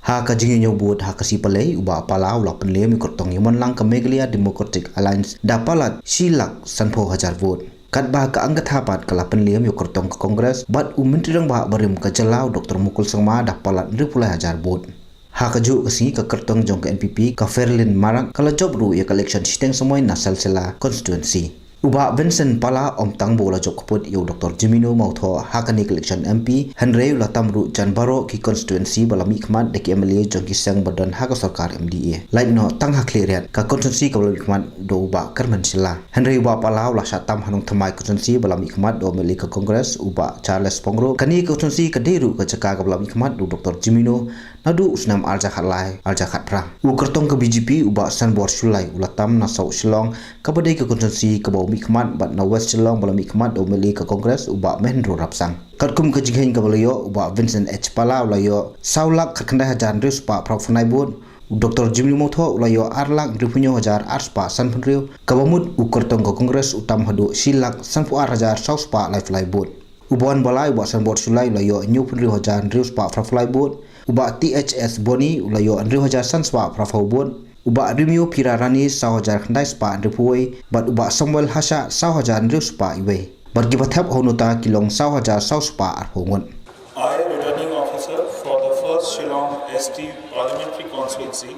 kajing nyobut kasi palai uba pala ula penle mi kyrtong yaman lang Meghalaya Democratic Alliance dapalat silak sanpo hajar vote. Kat bah ka Agatha pat kala penle mi kyrtong ke Kongres bat menteri rang bah barim ke jalau Dr. Mukul Sangma dapalat 10,000 vote. Kaju kasi ke kyrtong jong ke NPP ka Ferlin marang kala job ru ya election siteng semoy na Salsella constituency. Bah VINCENT Pala om tang bola jok kaput yo Dr. Jimino mautho hakani election MP Henry latam ru jan baro ki constituency balami khmat de MLA jong ki sang badan haka sarkar MDA lain no tang hakleriat ka constituency ka balami khmat do ba karman sila Henry ba pala la satam hanong thamai constituency balami khmat do meli ka Congress uba Charles Pongro kani constituency ka deru ka jaka ka balami khmat do Dr. Jimino nadu usnam arja khatlai arja khatra u kyrtong ka BJP uba sanbor sulai ulatam na sau Shillong ka badai ka constituency ka bau mikmat bat na West Shillong bala mikmat do meli ka Congress uba Mahendro rapsang katkum ka jinghen ka balayo uba Vincent H Pala ulayo saulak khakanda hajan rius pa profnai bud Dr. Jimmy Motho ulayo arlak ripunyo hajar arspa sanpunrio kabamut u kyrtong ka Congress utam hadu silak sanpu hajar sauspa lifeline bud uban balai uba sanbor sulai ulayo new punrio hajar rius pa profnai bud uba THS Boni ulayo anrio hajar sanspa profau bud uba Rimio Pirarani 1,000 khandai spa andripuoi but uba Samuel Hasha 1,000 andriu spa iwe but gibathap honuta kilong 1,000 spa arhongon. I, returning officer for the first Shillong ST parliamentary constituency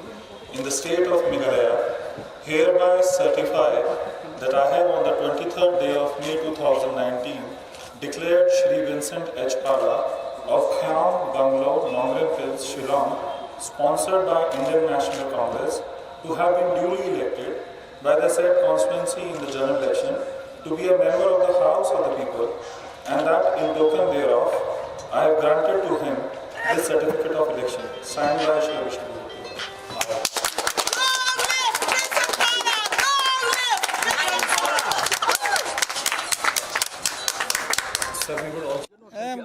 in the state of Meghalaya, hereby certify that I have on the 23rd day of May 2019 declared Shri Vincent H Pala of Kyrtong Bungalow, Nongrim Hills, Shillong, sponsored by Indian National Congress, to have been duly elected by the said constituency in the general election to be a member of the House of the People, and that in token thereof I have granted to him this certificate of election, signed by Shri Vishnu.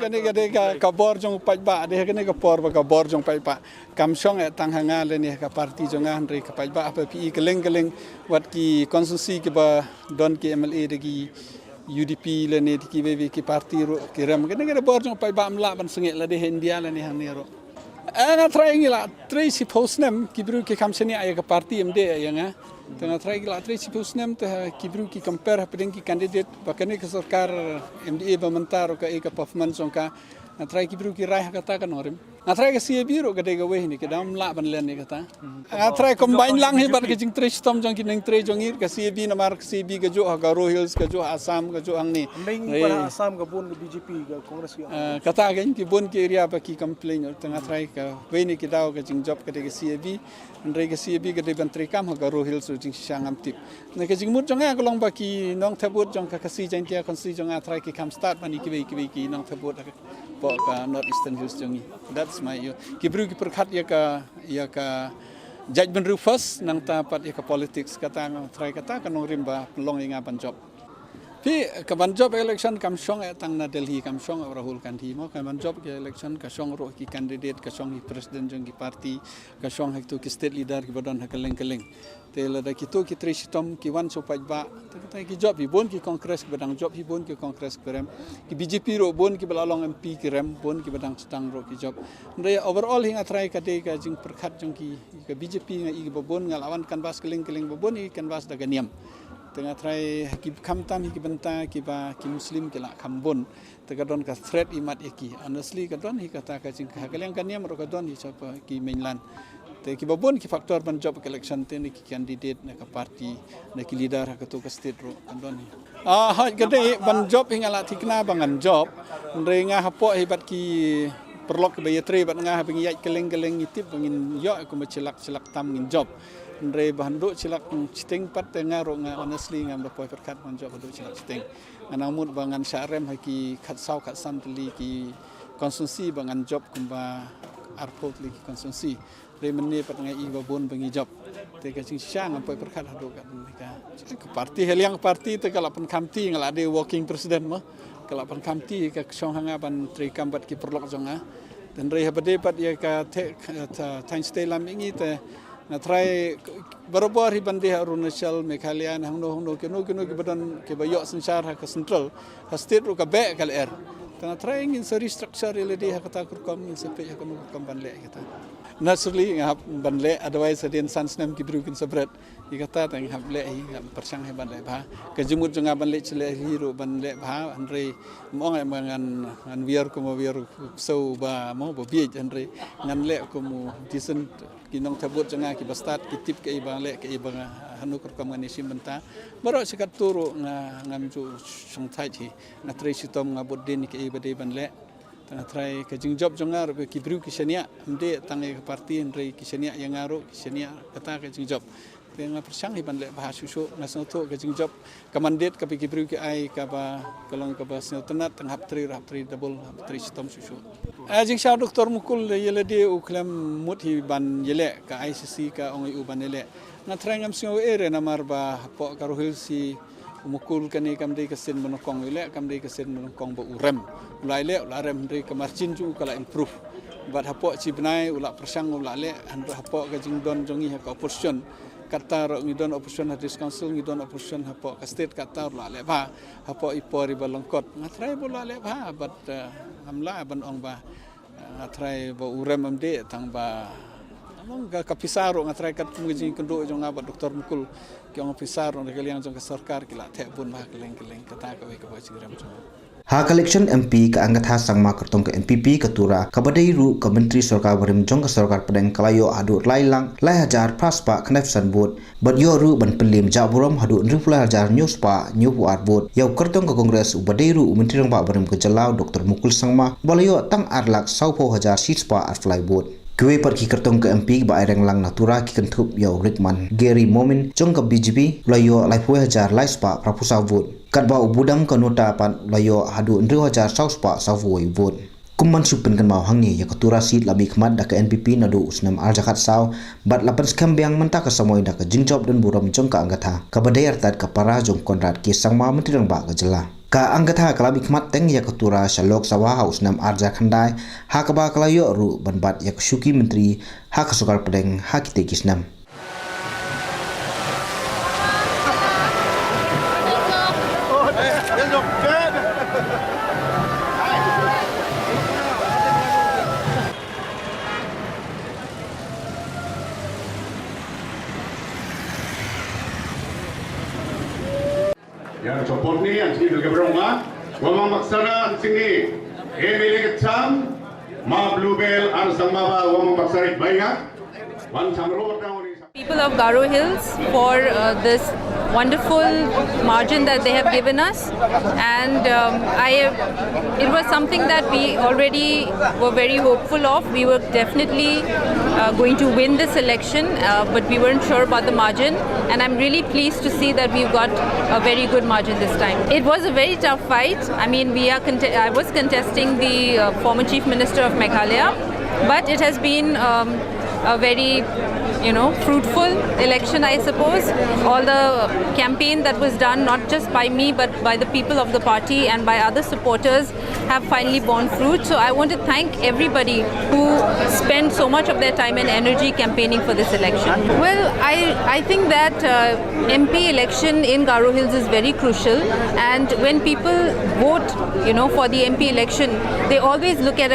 Kani kabor jong pajba de kani kabor jong pajba kam song tang hanga le ni ka parti jong Henry ka pajba apa pi keleng wat ki konstitusi ki ba don ki MLA de ki UDP le ni ki BB ki parti ro ki ram kani bor jong pajba amla ban sengek la de India le ni hang ni ro ana trying la tracy postnem ki bru ki kam seni ay ka parti MD yang tengah trying la tracy postnem te ki bru ki compare pedeng ki candidate bakane ka sarkar MDA ba mentar ka e ka performance ka try ki bru ki rai kata kan orim try ka CB ro ka de ga we ni ka dam la ban len ni kata try combine lang hi bat ka jing trace tom jong ki neng tre jong ir ka CB na mar CB ka jo ka ro hills ka jo Assam ka jo ang ni para Assam ka bon BJP ka Congress kata gan ki bon ki area ba ki complain tengah try ka we ni ki daw ka jing job ka de ka CB ndre ka CB ka de ban tre kam ka ro hills jing sangam tip na ka jing mut jong ka long ba ki nong thabut jong ka si jang tia kon si jong try ki kam start mani ki nong thabut ka North Eastern Hills jongi. That's my kibru ki perkhat ya ka judgment ru first nang tapat ya ka politics kata nang try kata kanong rimba long inga ban job. Pi ka ban job election kam song tang na Delhi kam song Rahul Gandhi mo ka ban job ki election ka song ro ki candidate ka song ki president jongi party ka song hak tu ki state leader ki badan hakeleng te la da ki to ki trisitom ki wan so pajba te ki job hi bon ki Congress badang job hi bon ki Congress krem ki BJP ro bon ki balalong MP ki rem bon ki badang stang ro ki job ndai overall hinga try ka de ka jing perkhat jong ki BJP nga i bon ngalawan kanvas keleng bon i kanvas daga niam tengah try ki kamtam ki benta ki ba ki muslim ki la khambon te ka don ka threat imat eki honestly ka don hi kata ka jing ka keleng kan niam ro ka don hi chapa ki mainland te ki babon ki faktor ban job election te ni ki candidate na ka party na ki leader ka to ka state ro andon ni ha gade ban job hingala thikna bangan job renga hapo hibat ki perlok be yetre bat nga bengi yai keleng itip bangin yo aku macilak tam ngin job ndre bandu cilak citeng pat tengah ro nga honestly ngam da poi perkat ban job bandu cilak citeng anamut bangan syarem haki khat sam teli ki konstitusi bangan job kumba arpot li ki konstitusi remene pat ngai babon bangi job te ka sing syang ampai perkat hadu kat ka parti heliang parti te kala pen kamti ngala de working president mo kala pen kamti ka song hanga ban tri kambat ki perlok jonga dan re habade pat ya ka thanks stay lam ingi te na try barobar hi bande Arunachal Meghalaya hangno ke badan ke bayo sansar ha ka central ha state ro ka be kal air tana try ingin seri structure ile di ha kata kurkom in sepe ha kam ban le kita naturally ngap ban le otherwise adin sans nem ki brukin sabret ikata tang hab le ngap persang he ban le bha ke jumut jonga ban le chele hiro ban le bha andre mong ai ngan vier ko mo vier so ba mo bo bi andre ngan le ko mo disen ki nong thabut jonga ki bastat ki tip ke ba le ke ba hanu ko kam ngani sim banta baro sekat turu ngam ju song thai thi na tre sitom ngabot din ke ba de ban le tengah try kajing job jongar ki bru ki senia amde tangai ke parti andre ki senia yang ngaru ki senia kata kajing job tengah persang hiban le bahas susu nasional tu kajing job kamandet ka ki bru ki ai ka ba kolong ka ba nasional tenat tengah rap tri double tri sitom susu ajing sha doktor mukul yele de uklam mut hiban yele ka ICC ka ong u ban yele na try ngam sio ere namar ba po karuhil si mukul kani kamdei kesen menokong ile kamdei kesen menokong bo urem ulai le ularem dei kamarcin ju kala improve bat hapo cibnai ula persang ula le handra hapo ka jingdon jongi ka opposition kata ro ngidon opposition hadis council ngidon opposition hapo ka state kata ula le ba hapo ipori balongkot ngatrai bola le ba bat amla ban ong ba ngatrai bo urem amde tang ba among ka pisaro ngatrai kat mujing kendo jonga ba doktor mukul kyong pisar on kaliang jong ka sarkar kila the bun ba keleng kata ka we ka bajirem jong ha election MP ka Agatha Sangma kyrtong ka MPP ka Tura ka badai ru ka menteri sarkar barim jong ka sarkar pedang kalayo adu lailang lai hajar paspa knef san bot bad yo ru ban pelim jaburam hadu rifla hajar news pa new art bot yau kyrtong ka Congress ubadai ru menteri rang ba barim ka jalau Dr Mukul Sangma balayo tang arlak saupo hajar seats pa at fly bot Kue par ki kyrtong ke MP ba aireng lang natura ki kentup yau Rickman Gary Momin jong ka BGP layo laipue hajar laispa prapusa vote kat ba ubudam ka nota pan layo hadu ndru hajar sauspa savoi vote kumman supen kan mau hangi ya ketura seat labi khmat da ka NPP nadu usnam arjakat saw bat lapan skambiang menta ka samoy da ka jingjob dan buram jong ka Agatha ka badai artat ka para jong konrad ki sangma menteri rang ba ka jela ka Agatha kalabi khmat teng ya ketura Loksabha usnam arja khandai ha ka ba kalayo ru banbat ya syuki menteri ha ka sukar pedeng ha kite kisnam yang support ni yang sini bergebrunga wamang maksana sini emile kecam ma bluebell an samaba wamang maksarit bainga wan samro down people of Garo Hills for this wonderful margin that they have given us, and it was something that we already were very hopeful of. We were definitely going to win this election, but we weren't sure about the margin, and I'm really pleased to see that we've got a very good margin this time. It was a very tough fight. I mean, I was contesting the former Chief Minister of Meghalaya, but it has been a very fruitful election, I suppose. All the campaign that was done, not just by me, but by the people of the party and by other supporters, have finally borne fruit. So I want to thank everybody who spent so much of their time and energy campaigning for this election. Well, I think that MP election in Garo Hills is very crucial, and when people vote, for the MP election, they always look at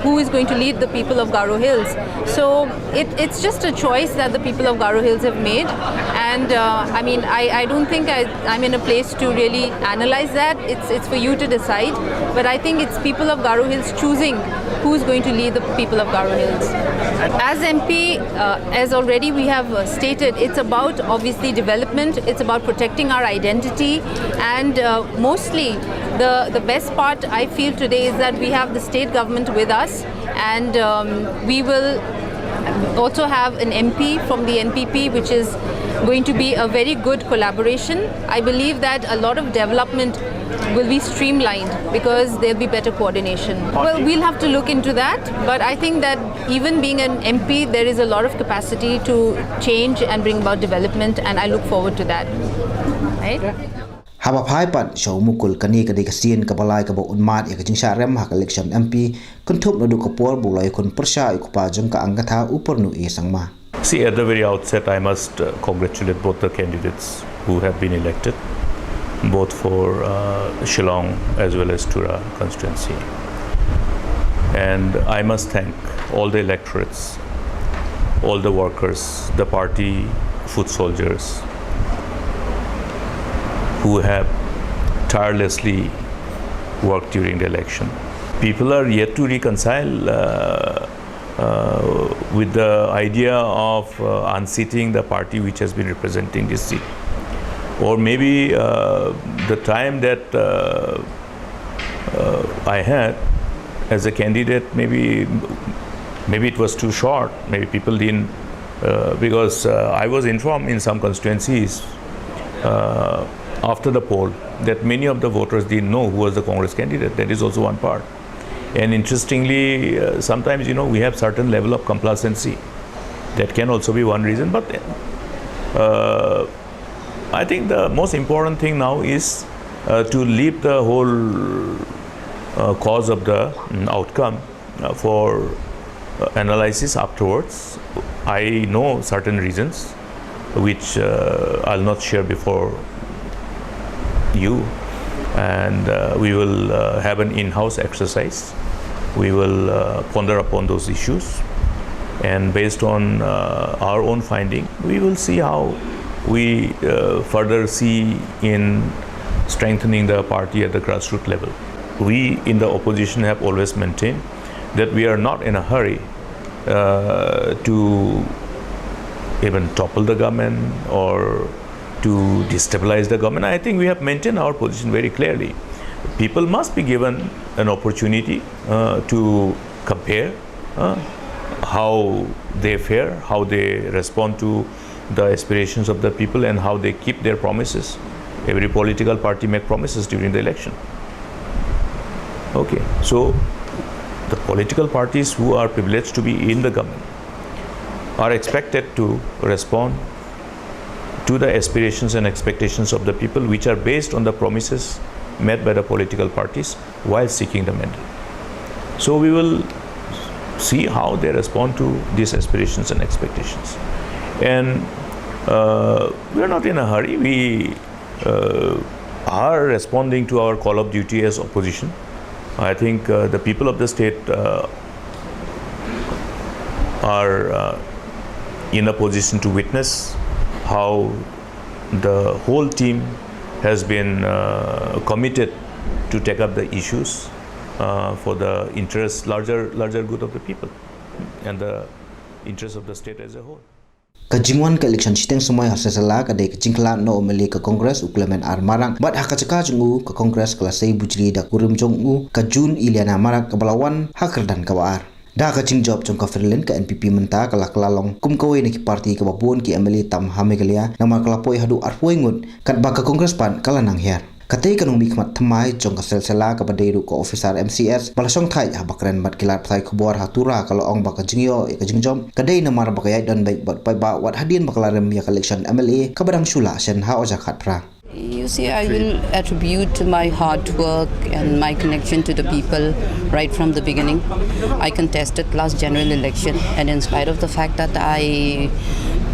who is going to lead the people of Garo Hills. So it's just a choice that the people of Garo Hills have made, and I don't think I'm in a place to really analyze that. It's for you to decide, but I think it's people of Garo Hills choosing who's going to lead the people of Garo Hills. As MP, as already we have stated, it's about obviously development, it's about protecting our identity, and mostly the best part I feel today is that we have the state government with us, and we will also have an MP from the NPP, which is going to be a very good collaboration. I believe that a lot of development will be streamlined because there'll be better coordination. Well, we'll have to look into that, but I think that even being an MP, there is a lot of capacity to change and bring about development, and I look forward to that. Right? Haba phai pat show mukul kani kadai kasien kabalai ka ba unmat ya kajing syarem hak election MP kuntup nadu kapor bulai kun persya ikupa jong ka Agatha upor nu e sangma. See, at the very outset, I must congratulate both the candidates who have been elected, both for Shillong as well as Tura constituency. And I must thank all the electorates, all the workers, the party foot soldiers who have tirelessly worked during the election. People are yet to reconcile with the idea of unseating the party which has been representing this seat. Or maybe the time that I had as a candidate, maybe it was too short. Maybe people didn't, because I was informed in some constituencies after the poll that many of the voters didn't know who was the Congress candidate. That is also one part. And interestingly, sometimes, we have certain level of complacency. That can also be one reason. But I think the most important thing now is to leave the whole cause of the outcome for analysis afterwards. I know certain reasons which I'll not share before you, and we will have an in-house exercise. We will ponder upon those issues, and based on our own finding, we will see how we further see in strengthening the party at the grassroots level. We in the opposition have always maintained that we are not in a hurry to even topple the government or to destabilize the government. I think we have maintained our position very clearly. People must be given an opportunity to compare how they fare, how they respond to the aspirations of the people, and how they keep their promises. Every political party make promises during the election. Okay, so the political parties who are privileged to be in the government are expected to respond to the aspirations and expectations of the people, which are based on the promises made by the political parties while seeking the mandate. So we will see how they respond to these aspirations and expectations. And we are not in a hurry. We are responding to our call of duty as opposition. I think the people of the state are in a position to witness how the whole team has been committed to take up the issues for the interest, larger good of the people and the interest of the state as a whole. Kajingwan ka election siteng semai Salsella ka de kajingkla no omeli ka Congress uklemen ar marang bat hakachaka jungu ka Congress kala sei bujri da kurim jongu ka Jun iliana marak ka balawan hakerdan ka waar. Da Rkc-Jop jong ka Ferlin ka NPP menta kala kelalong kum kawe neki parti ka babun ki emeli tam hamegalia namar kala poi hadu arpoi ngut kat ba ka Congress pan kala nang her. Katay kanong mikmat thamai jong ka Salsella ka badeiru ko officer MCS balasong thai habakren bat kilat thai khobor ha Tura kala ong ba ka jingyo ka jingjom kadai namar ba kayai don baik bat pai ba wat hadin bakalarem ya election MLA ka badang shula sen ha oja khat pra. You see, I will attribute my hard work and my connection to the people right from the beginning. I contested last general election, and in spite of the fact that I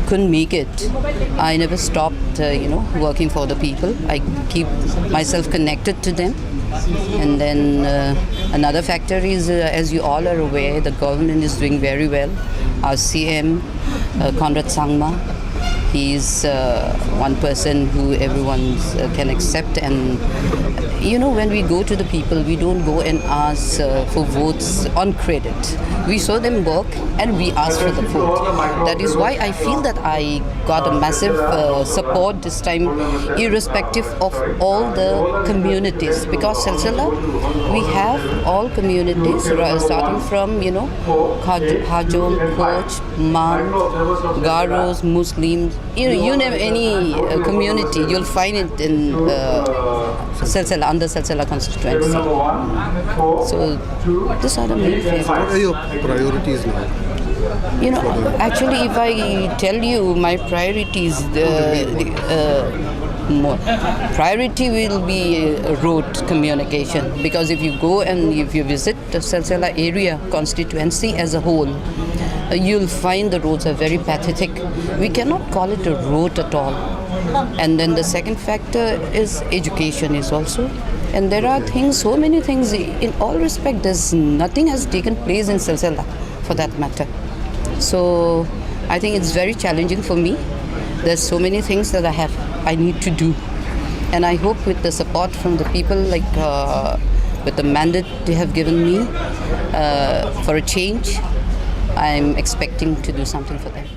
couldn't make it, I never stopped, working for the people. I keep myself connected to them. And then another factor is, as you all are aware, the government is doing very well. Our CM, Agatha Sangma, he is one person who everyone can accept, and when we go to the people, we don't go and ask for votes on credit. We saw them work and we ask for the vote. That is why I feel that I got a massive support this time, irrespective of all the communities, because Salsella, we have all communities starting from Hajom, Koch, Man, Garos, Muslims. You name any community, you'll find it in Salsella, under Salsella constituency. So these are the main factors. What are your priorities now? Actually, if I tell you my priorities, priority will be road communication, because if you go and if you visit the Salsella area constituency as a whole, you'll find the roads are very pathetic. We cannot call it a road at all. And then the second factor is education is also. And there are things, so many things, in all respect, nothing has taken place in Salsella for that matter. So I think it's very challenging for me. There's so many things that I need to do. And I hope with the support from the people, with the mandate they have given me for a change, I'm expecting to do something for them.